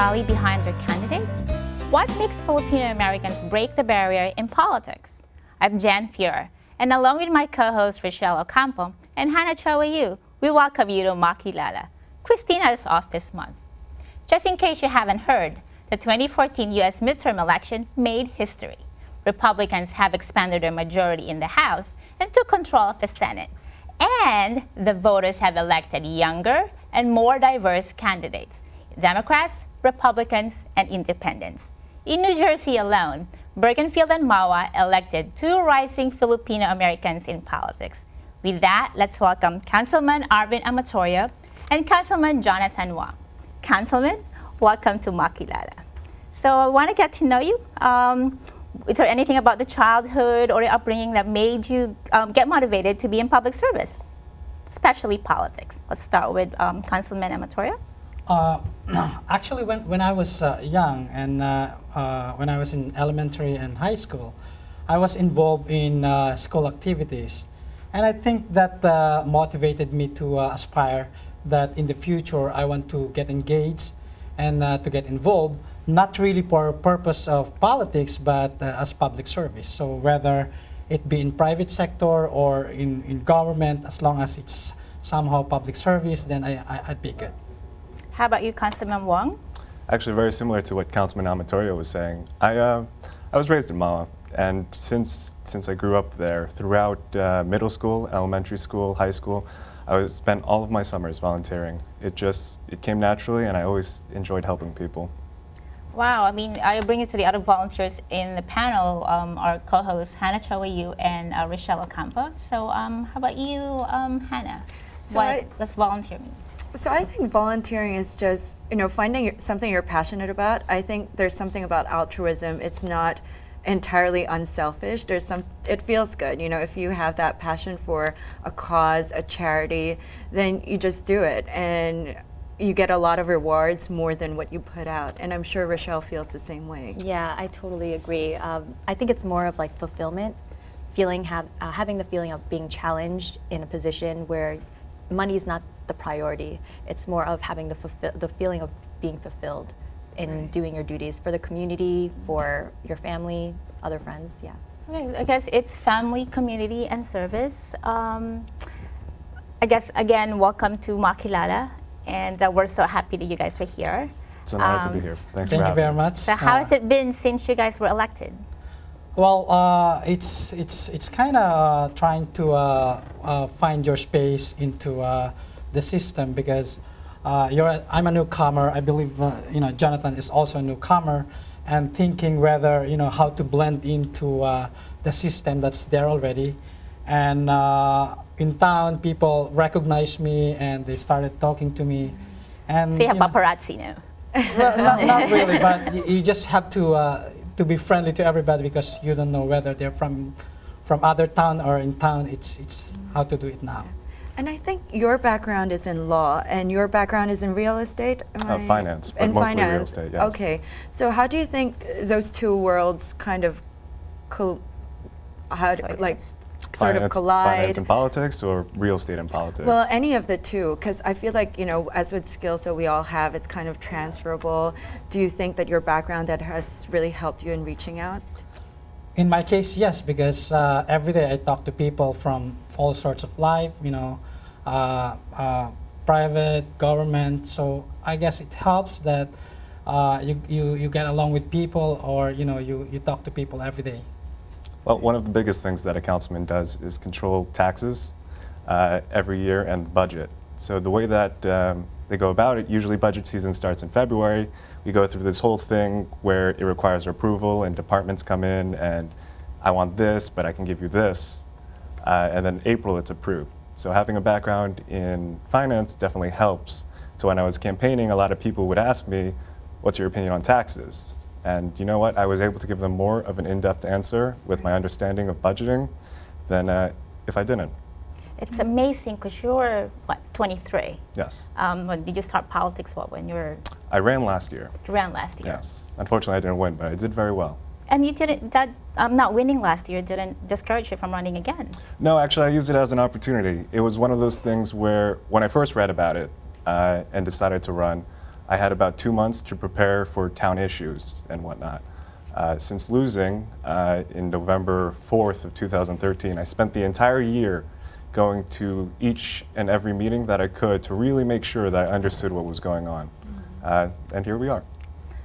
rally behind their candidates? What makes Filipino Americans break the barrier in politics? I'm Jan Fior, and along with my co-hosts Rachelle Ocampo and Hanna, we welcome you to Makilala. Cristina is off this month. Just in case you haven't heard, the 2014 U.S. midterm election made history. Republicans have expanded their majority in the House and took control of the Senate. And the voters have elected younger and more diverse candidates, Democrats, Republicans, and Independents. In New Jersey alone, Bergenfield and Mahwah elected 2 rising Filipino Americans in politics. With that, let's welcome Councilman Arvin Amatorio and Councilman Jonathan Wong. Councilman, welcome to Makilala. So I want to get to know you. Is there anything about the childhood or the upbringing that made you get motivated to be in public service, especially politics? Let's start with Councilman Amatorio. Actually, when I was young and when I was in elementary and high school, I was involved in school activities. And I think that motivated me to aspire that in the future I want to get engaged and to get involved, not really for purpose of politics, but as public service. So whether it be in private sector or in government, as long as it's somehow public service, then I'd be good. How about you, Councilman Wong? Actually, very similar to what Councilman Amatorio was saying. I was raised in Mahwah, and since I grew up there, throughout middle school, elementary school, high school, I spent all of my summers volunteering. It came naturally, and I always enjoyed helping people. Wow, I mean, I bring it to the other volunteers in the panel, our co-hosts, Hanna, and Rachelle Ocampo. So how about you, Hanna? So what does volunteer mean? So I think volunteering is just, finding something you're passionate about. I think there's something about altruism. It's not entirely unselfish. It feels good, if you have that passion for a cause, a charity, then you just do it. And you get a lot of rewards more than what you put out. And I'm sure Rachelle feels the same way. Yeah, I totally agree. I think it's more of like fulfillment, having the feeling of being challenged in a position where money is not the priority. It's more of having the feeling of being fulfilled in doing your duties for the community, for your family, other friends, yeah. Okay, I guess it's family, community, and service. I guess, again, welcome to Makilala, and we're so happy that you guys are here. It's an honor to be here. Thanks for Thank you having very me. much. So how has it been since you guys were elected? Well, it's kind of trying to find your space into the system, because I'm a newcomer. I believe Jonathan is also a newcomer, and thinking whether how to blend into the system that's there already. And in town, people recognize me and they started talking to me. And So you have paparazzi now. well, not really, but you just have to be friendly to everybody, because you don't know whether they're from other town or in town. It's how to do it now. And I think your background is in law, and your background is in real estate? Finance, but mostly real estate, yes. Okay. So how do you think those two worlds kind of sort of collide? Finance and politics, or real estate and politics? Well, any of the two, because I feel like, as with skills that we all have, it's kind of transferable. Do you think that your background that has really helped you in reaching out? In my case, yes, because every day I talk to people from all sorts of life, private, government. So I guess it helps that you get along with people, or you talk to people every day. Well, one of the biggest things that a councilman does is control taxes every year and the budget. So the way that they go about it, usually budget season starts in February. We go through this whole thing where it requires approval, and departments come in and I want this, but I can give you this. And then April it's approved. So having a background in finance definitely helps. So when I was campaigning, a lot of people would ask me, what's your opinion on taxes? And you know what? I was able to give them more of an in-depth answer with my understanding of budgeting than if I didn't. It's amazing, because you're, 23? Yes. When did you start politics? When you were? I ran last year. You ran last year. Yes. Unfortunately, I didn't win, but I did very well. And you didn't, not winning last year didn't discourage you from running again? No, actually, I used it as an opportunity. It was one of those things where, when I first read about it and decided to run, I had about 2 months to prepare for town issues and whatnot. Since losing in November 4th of 2013, I spent the entire year going to each and every meeting that I could to really make sure that I understood what was going on. And here we are.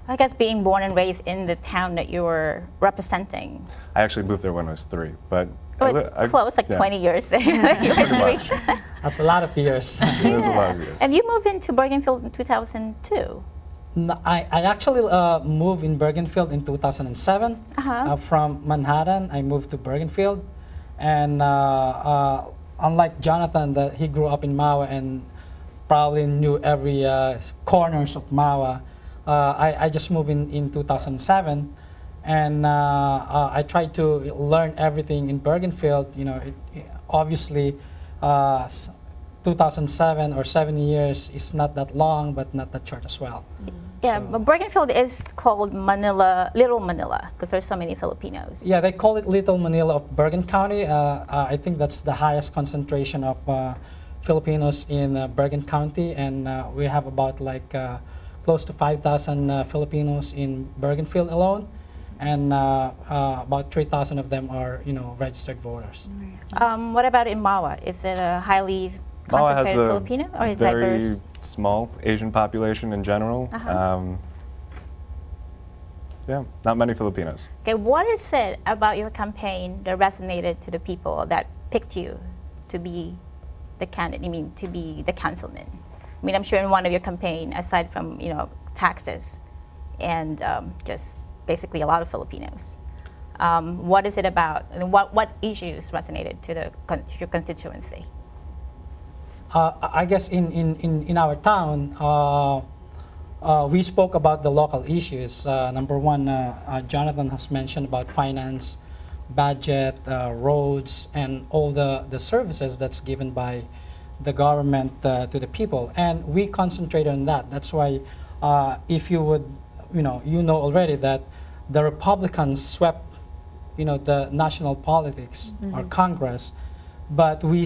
I guess being born and raised in the town that you were representing. I actually moved there when I was 3, but It's close, like yeah. 20 years. Pretty much. That's a lot of years. It was a lot of years. And you moved into Bergenfield in 2002. No, I actually moved in Bergenfield in 2007. From Manhattan, I moved to Bergenfield. And unlike Jonathan, that he grew up in Mahwah and probably knew every corners of Mahwah, I just moved in 2007. And I tried to learn everything in Bergenfield. You know, obviously, 2007 or 7 years is not that long, but not that short as well. Yeah, So- but Bergenfield is called Manila, Little Manila, because there's so many Filipinos. Yeah, they call it Little Manila of Bergen County. I think that's the highest concentration of Filipinos in Bergen County, and we have about like close to 5,000 Filipinos in Bergenfield alone, and about 3,000 of them are, registered voters. What about in Mahwah? Is it a highly Mahwah has concentrated a Filipino or is very diverse? small Asian population in general. Yeah, not many Filipinos. Okay, what is it about your campaign that resonated to the people that picked you to be the candidate? To be the councilman? I'm sure in one of your campaign, aside from taxes and just basically a lot of Filipinos. What is it about? And what issues resonated to your constituency? I guess in our town, we spoke about the local issues. Number one, Jonathan has mentioned about finance, budget, roads, and all the services that's given by the government to the people. And we concentrate on that. That's why if you would, already that the Republicans swept, the national politics or Congress, but we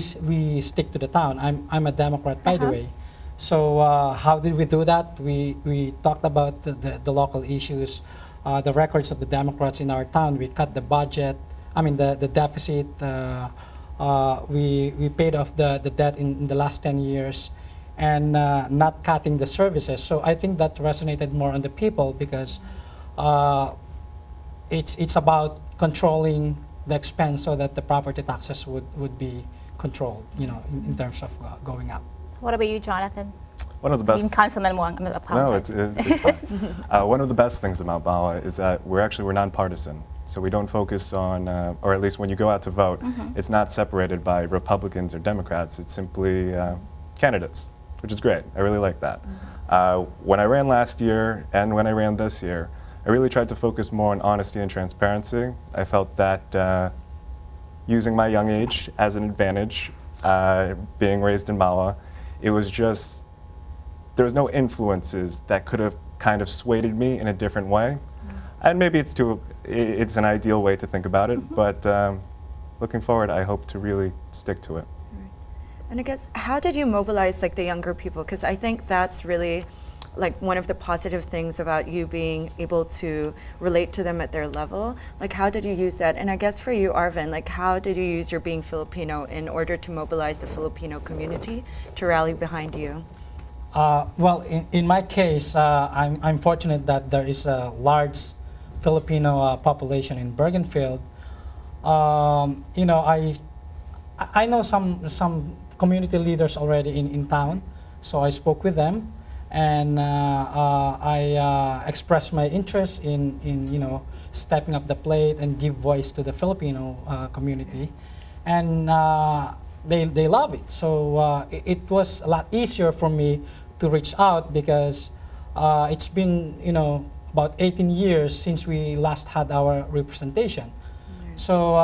stick to the town. I'm a Democrat, by the way. So how did we do that? We talked about the local issues, the records of the Democrats in our town. We cut the budget, the deficit. We paid off the debt in the last 10 years and not cutting the services. So I think that resonated more on the people because it's about controlling the expense so that the property taxes would be controlled, in terms of going up. What about you, Jonathan? One of the best. Councilman Wong. No, it's fine. One of the best things about Mahwah is that we're nonpartisan. So we don't focus on, or at least when you go out to vote, it's not separated by Republicans or Democrats. It's simply candidates, which is great. I really like that. When I ran last year and when I ran this year, I really tried to focus more on honesty and transparency. I felt that using my young age as an advantage, being raised in Mahwah, it was just, there was no influences that could have kind of swayed me in a different way. And maybe it's an ideal way to think about it, but looking forward, I hope to really stick to it. And I guess, how did you mobilize the younger people? Because I think that's really one of the positive things about you being able to relate to them at their level. How did you use that? And I guess for you, Arvin, how did you use your being Filipino in order to mobilize the Filipino community to rally behind you? Well, in my case, I'm fortunate that there is a large Filipino population in Bergenfield. I know some community leaders already in town, so I spoke with them, and I expressed my interest in stepping up the plate and give voice to the Filipino community, and they love it. So it was a lot easier for me to reach out because it's been about 18 years since we last had our representation. So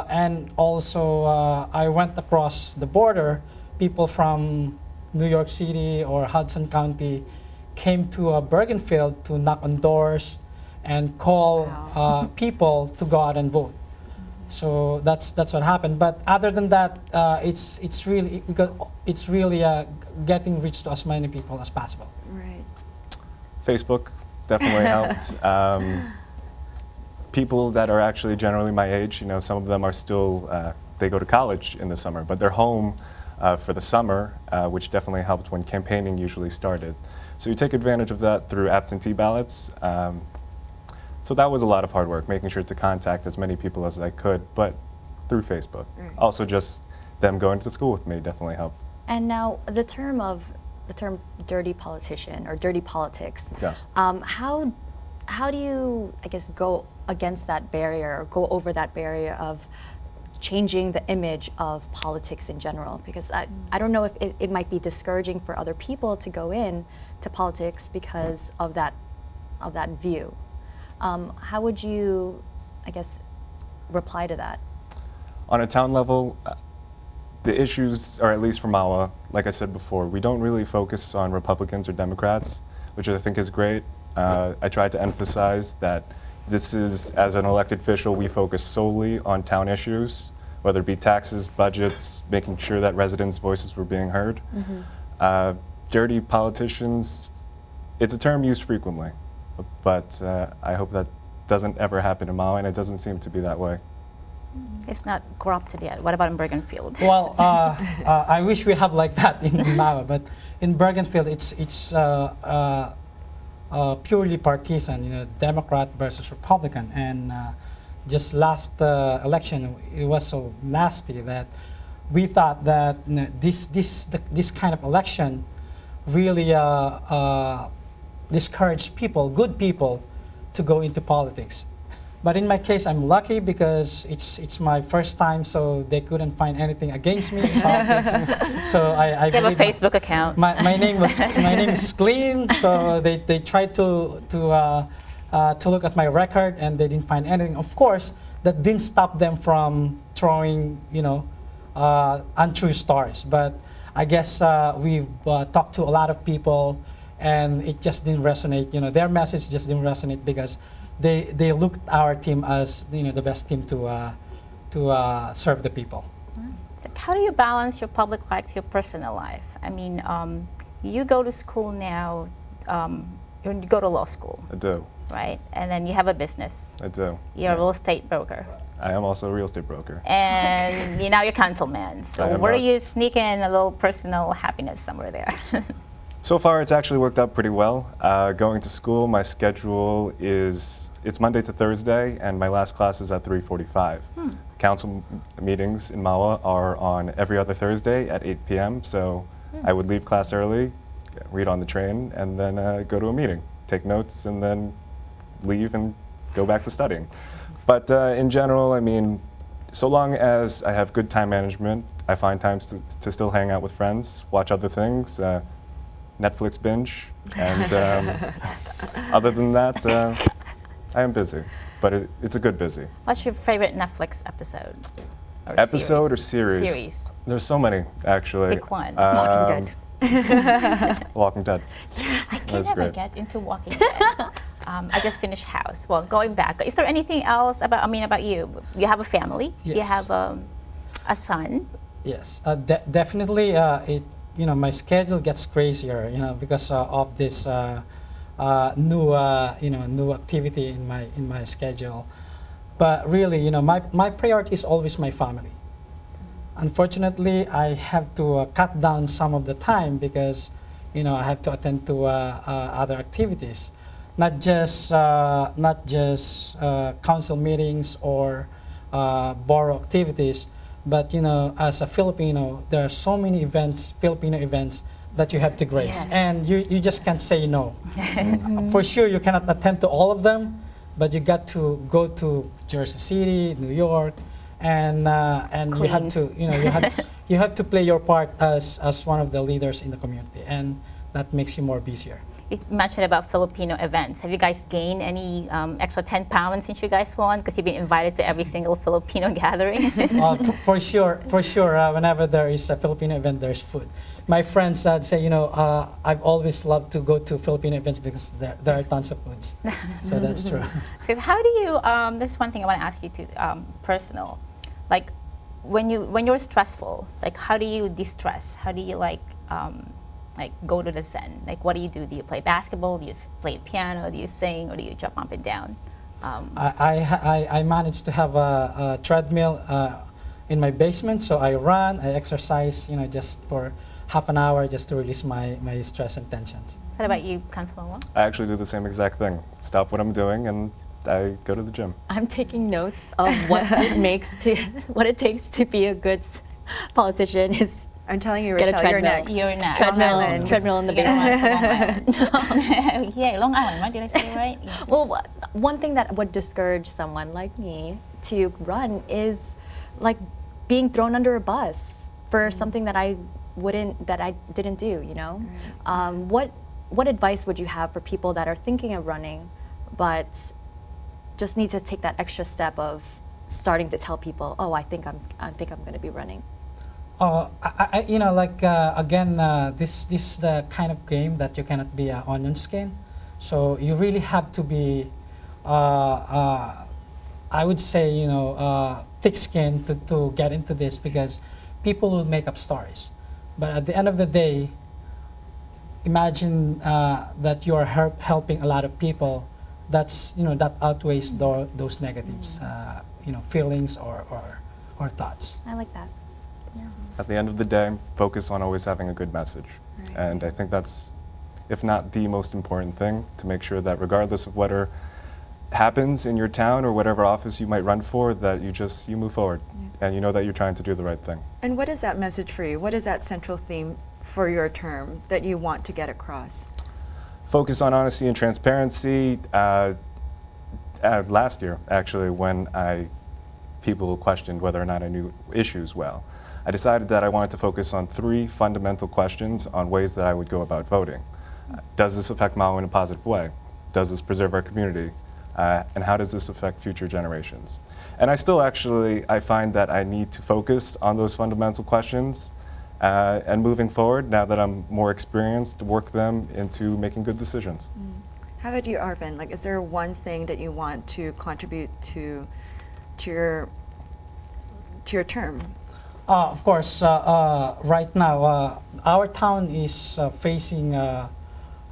and also I went across the border. People from New York City or Hudson County came to Bergenfield to knock on doors and call people to go out and vote. So that's what happened. But other than that, it's really getting reached to as many people as possible. Right. Facebook definitely helped. People that are actually generally my age, you know, some of them are still, they go to college in the summer, but they're home for the summer, which definitely helped when campaigning usually started. So you take advantage of that through absentee ballots. So that was a lot of hard work, making sure to contact as many people as I could, but through Facebook. Also just them going to school with me definitely helped. And now the term dirty politician or dirty politics. Yes. How do you, I guess, go against that barrier or go over that barrier of changing the image of politics in general? Because I don't know if it might be discouraging for other people to go in to politics because of that view. How would you, I guess, reply to that? On a town level, the issues, or at least for Mahwah, like I said before, we don't really focus on Republicans or Democrats, which I think is great. I tried to emphasize that this is, as an elected official, we focus solely on town issues, whether it be taxes, budgets, making sure that residents' voices were being heard. Dirty politicians, it's a term used frequently, but I hope that doesn't ever happen in Mahwah, and it doesn't seem to be that way. It's not corrupted yet. What about in Bergenfield? Well, I wish we have like that in Mahwah, but in Bergenfield, it's purely partisan, you know, Democrat versus Republican. And just last election, it was so nasty that we thought that, you know, this kind of election really discouraged people, good people, to go into politics. But in my case, I'm lucky because it's my first time, so they couldn't find anything against me in politics. So I You have a believe Facebook account. my name is clean. So they tried to look at my record and they didn't find anything. Of course, that didn't stop them from throwing, you know, untrue stories. But I guess we've talked to a lot of people, and it just didn't resonate. You know, their message just didn't resonate because they looked our team as, you know, the best team to serve the people. So how do you balance your public life to your personal life? I mean, you go to school now, you go to law school, I do. right? And then you have a business. I do. You're a real estate broker. I am also a real estate broker. And now you're councilman. I So am where are not. you sneaking a little personal happiness somewhere there? So far, it's actually worked out pretty well. Going to school, my schedule it's Monday to Thursday, and my last class is at 3:45. Council meetings in Mahwah are on every other Thursday at 8 p.m., so I would leave class early, read on the train, and then go to a meeting, take notes, and then leave and go back to studying. But in general, I mean, so long as I have good time management, I find times to still hang out with friends, watch other things, Netflix binge, and other than that, I am busy, but it's a good busy. What's your favorite Netflix episode? Episode or series? Series. There's so many, actually. Pick one. Walking Dead. Walking Dead. I can That's never great. get into Walking Dead. I just finished House. Well, going back, is there anything else about you? You have a family. You Yes. have a son. Yes, definitely. You know, my schedule gets crazier, you know, because of this new activity in my schedule. But really, you know, my priority is always my family. Unfortunately, I have to cut down some of the time because, you know, I have to attend to other activities, not just council meetings or borough activities. But, you know, as a Filipino, there are so many events, Filipino events, that you have to grace. Yes. And you just can't say no. For sure, you cannot attend to all of them, but you got to go to Jersey City, New York, and you have Queens. to, you know, you have to play your part as one of the leaders in the community, and that makes you more busier. You mentioned about Filipino events. Have you guys gained any extra 10 pounds since you guys won? Because you've been invited to every single Filipino gathering. For sure. Whenever there is a Filipino event, there's food. My friends say, you know, I've always loved to go to Filipino events because there are tons of foods. So that's true. So how do you? This is one thing I want to ask you to personal. Like when you're stressful, like how do you de-stress? How do you like go to the zen? Like, what do you do? Do you play basketball? Do you play piano? Do you sing? Or do you jump up and down? I managed to have a treadmill in my basement, so I run, I exercise, just for half an hour just to release my stress and tensions. What about you, Councilman Wong? I actually do the same exact thing. Stop what I'm doing and I go to the gym. I'm taking notes of what what it takes to be a good politician. Is I'm telling you, get a Rachelle, you're treadmill. next. You're next. treadmill in the basement. Yeah, Long Island, right? Did I say it right? Yeah. Well, one thing that would discourage someone like me to run is like being thrown under a bus for something that I didn't do. What advice would you have for people that are thinking of running, but just need to take that extra step of starting to tell people, oh, I think I'm going to be running? Again, this is the kind of game that you cannot be onion skin. So you really have to be, I would say, thick skin to get into this, because people will make up stories. But at the end of the day, imagine that you are helping a lot of people. That outweighs those negatives, feelings or thoughts. I like that. Yeah. At the end of the day, focus on always having a good message. Right. And I think that's, if not the most important thing, to make sure that regardless of whatever happens in your town or whatever office you might run for, that you move forward and you know that you're trying to do the right thing. And what is that message for you? What is that central theme for your term that you want to get across? Focus on honesty and transparency. Last year, actually, when people questioned whether or not I knew issues well, I decided that I wanted to focus on 3 fundamental questions on ways that I would go about voting. Does this affect Mahwah in a positive way? Does this preserve our community? And how does this affect future generations? And I find that I need to focus on those fundamental questions and moving forward, now that I'm more experienced, work them into making good decisions. How about you, Arvin? Like, is there one thing that you want to contribute to your term? Of course, right now, our town is facing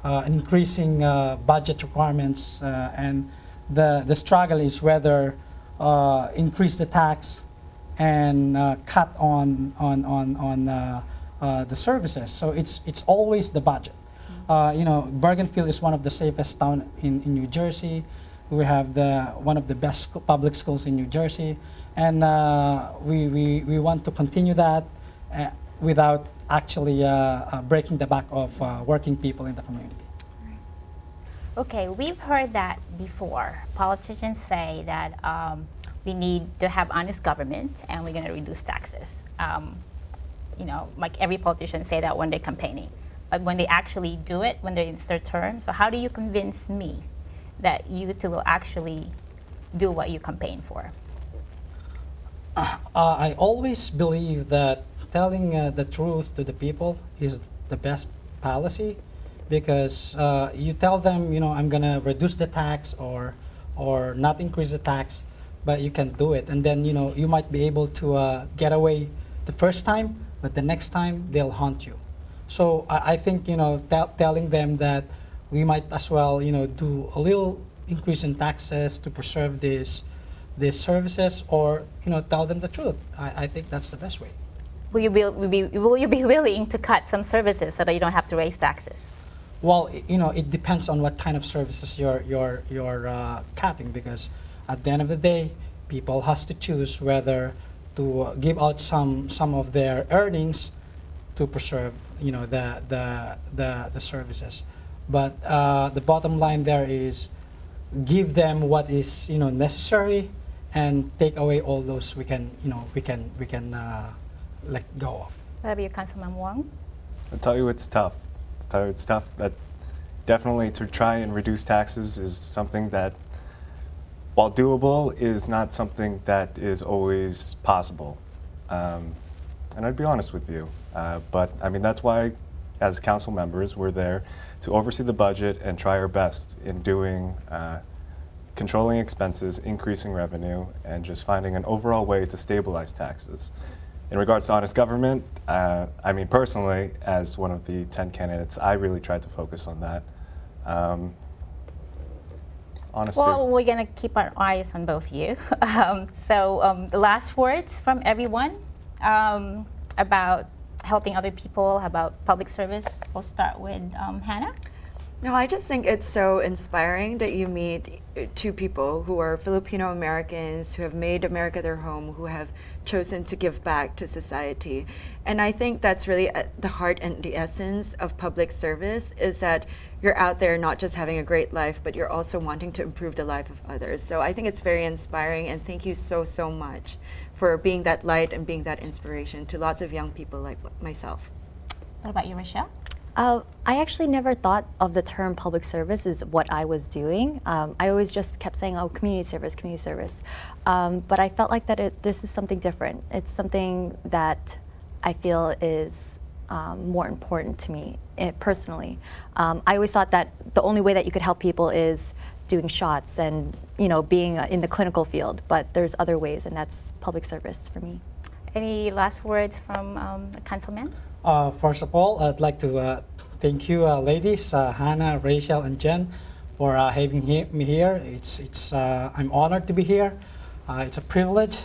increasing budget requirements, and the struggle is whether increase the tax and cut on the services. So it's always the budget. Bergenfield is one of the safest towns in New Jersey. We have one of the best public schools in New Jersey, and we want to continue that without actually breaking the back of working people in the community. Okay, we've heard that before. Politicians say that we need to have honest government and we're going to reduce taxes. Like every politician say that when they're campaigning. But when they actually do it, when they're in their term, so how do you convince me that you two will actually do what you campaign for? I always believe that telling the truth to the people is the best policy, because you tell them, I'm going to reduce the tax or not increase the tax, but you can do it. And then, you might be able to get away the first time, but the next time they'll haunt you. So I think, telling them that we might as well, do a little increase in taxes to preserve these services, or, tell them the truth. I think that's the best way. Will you be willing to cut some services so that you don't have to raise taxes? Well, it depends on what kind of services you're cutting, because at the end of the day, people has to choose whether to give out some of their earnings to preserve, the services. But the bottom line there is give them what is necessary, and take away all those we can let go of. What about you, Councilman Wong? I'll tell you it's tough. That definitely to try and reduce taxes is something that, while doable, is not something that is always possible. And I'd be honest with you. But I mean, that's why as council members, we're there to oversee the budget and try our best in doing controlling expenses, increasing revenue, and just finding an overall way to stabilize taxes. In regards to honest government, I mean, personally, as one of the 10 candidates, I really tried to focus on that. Honesty. Well, we're going to keep our eyes on both of you. The last words from everyone about helping other people, about public service. We'll start with Hanna. No, I just think it's so inspiring that you meet two people who are Filipino Americans, who have made America their home, who have chosen to give back to society. And I think that's really at the heart and the essence of public service, is that you're out there not just having a great life, but you're also wanting to improve the life of others. So I think it's very inspiring, and thank you so, so much for being that light and being that inspiration to lots of young people like myself. What about you, Rachelle? I actually never thought of the term public service as what I was doing. I always just kept saying, oh, community service, community service. But I felt like that this is something different. It's something that I feel is more important to me personally. I always thought that the only way that you could help people is doing shots and being in the clinical field, but there's other ways, and that's public service for me. Any last words from the councilman? First of all, I'd like to thank you, ladies, Hanna, Rachelle, and Jen, for having me here. I'm honored to be here. It's a privilege,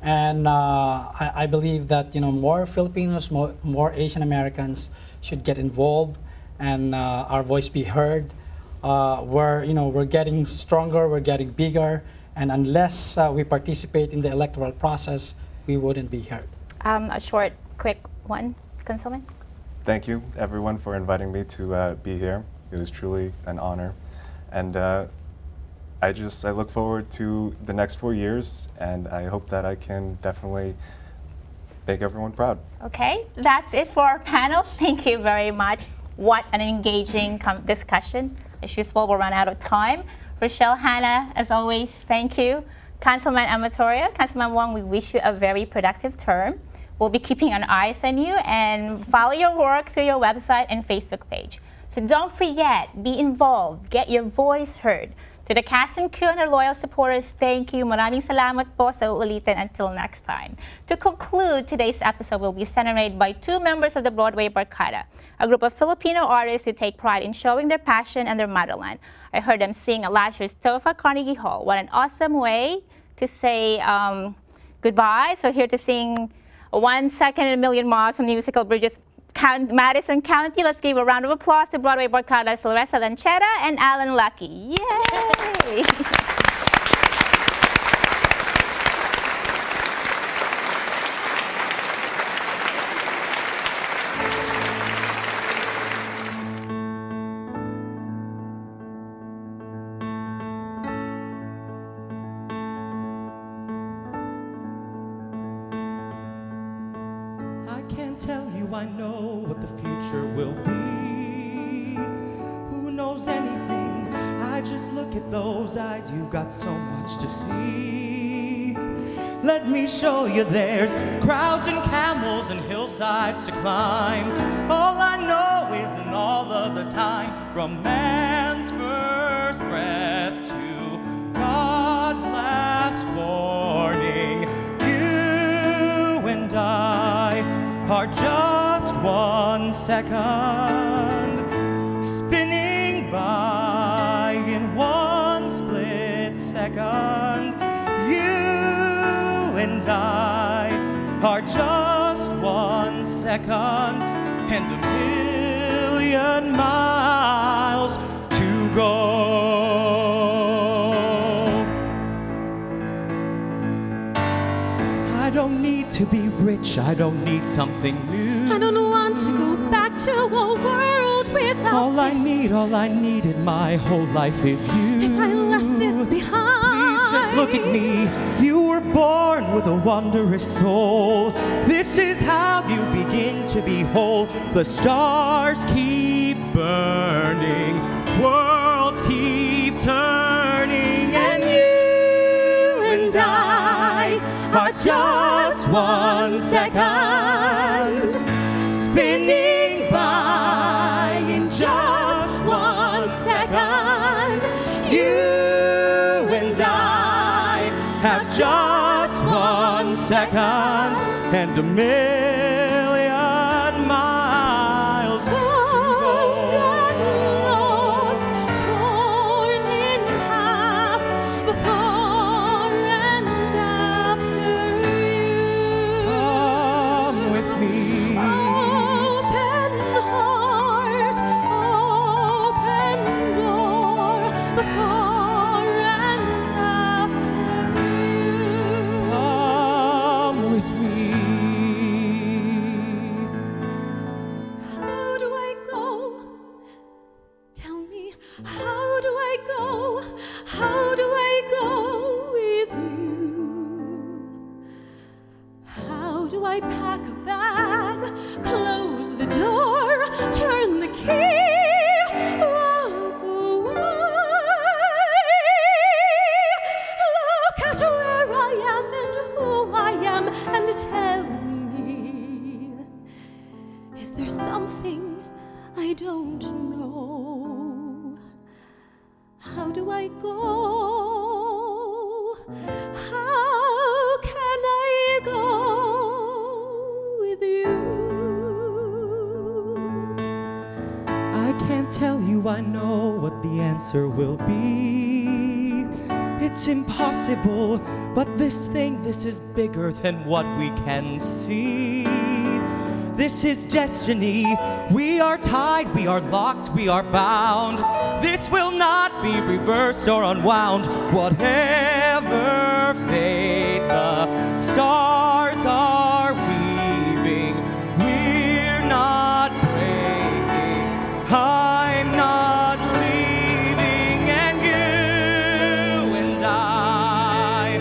and I believe that more Filipinos, more Asian Americans should get involved, and our voice be heard. We're getting stronger, we're getting bigger, and unless we participate in the electoral process, we wouldn't be heard. A short, quick one, Councilman. Thank you, everyone, for inviting me to be here. It was truly an honor. And I look forward to the next 4 years, and I hope that I can definitely make everyone proud. Okay, that's it for our panel. Thank you very much. What an engaging discussion. As usual, we'll run out of time. Rachelle, Hanna, as always, thank you. Councilman Amatorio, Councilman Wong, we wish you a very productive term. We'll be keeping an eye on you and follow your work through your website and Facebook page. So don't forget, be involved, get your voice heard. To the cast and crew and our loyal supporters, thank you. Maraming salamat po sa uulitin until next time. To conclude, today's episode will be celebrated by two members of the Broadway Barkada, a group of Filipino artists who take pride in showing their passion and their motherland. I heard them sing at last year's TOFA Carnegie Hall. What an awesome way to say goodbye. So here to sing 1 Second in a Million Miles from the musical Bridges, Madison County. Let's give a round of applause to Broadway Barkadas Loresa, Lanceta, and Alan Lucky. Yay! I know what the future will be. Who knows anything? I just look at those eyes. You've got so much to see. Let me show you there's crowds and camels and hillsides to climb. All I know is in all of the time, from man's first breath to God's last warning, you and I are just 1 second spinning by in 1 split second. You and I are just 1 second and a million miles to go. I don't need to be rich, I don't need something new. I don't want to go back to a world without all I need in my whole life is you. If I left this behind, please just look at me. You were born with a wondrous soul. This is how you begin to be whole. The stars keep burning, worlds keep turning, and you and I are just 1 second spinning by in just 1 second. You and I have just 1 second and a million miles to Found go. and lost, torn in half, before and after you. Come with me. Open heart, open door, before and after you. Come with me. How do I go? Tell me, how do I go? How do I go with you? How do I pack a bag, close the door, turn the key, walk away? Look at where I am and who I am and tell me, is there something I don't know? How do I go? How can I go with you? I can't tell you I know what the answer will be. It's impossible, but this is bigger than what we can see. This is destiny. We are tied, we are locked, we are bound. This will not be reversed or unwound. Whatever fate the stars are weaving, we're not breaking. I'm not leaving, and you and I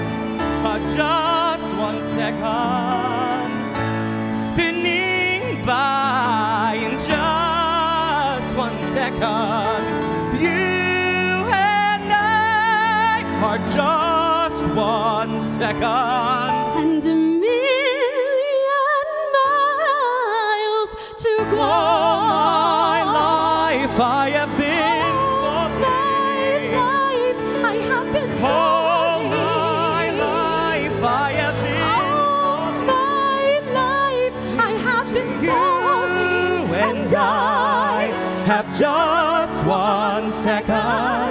are just 1 second spinning by in just 1 second. You and I are just 1 second. And a million miles to go. All my life I have been All my life I have been All falling. my life I have been All my life I have been You falling. and I have just 1 second.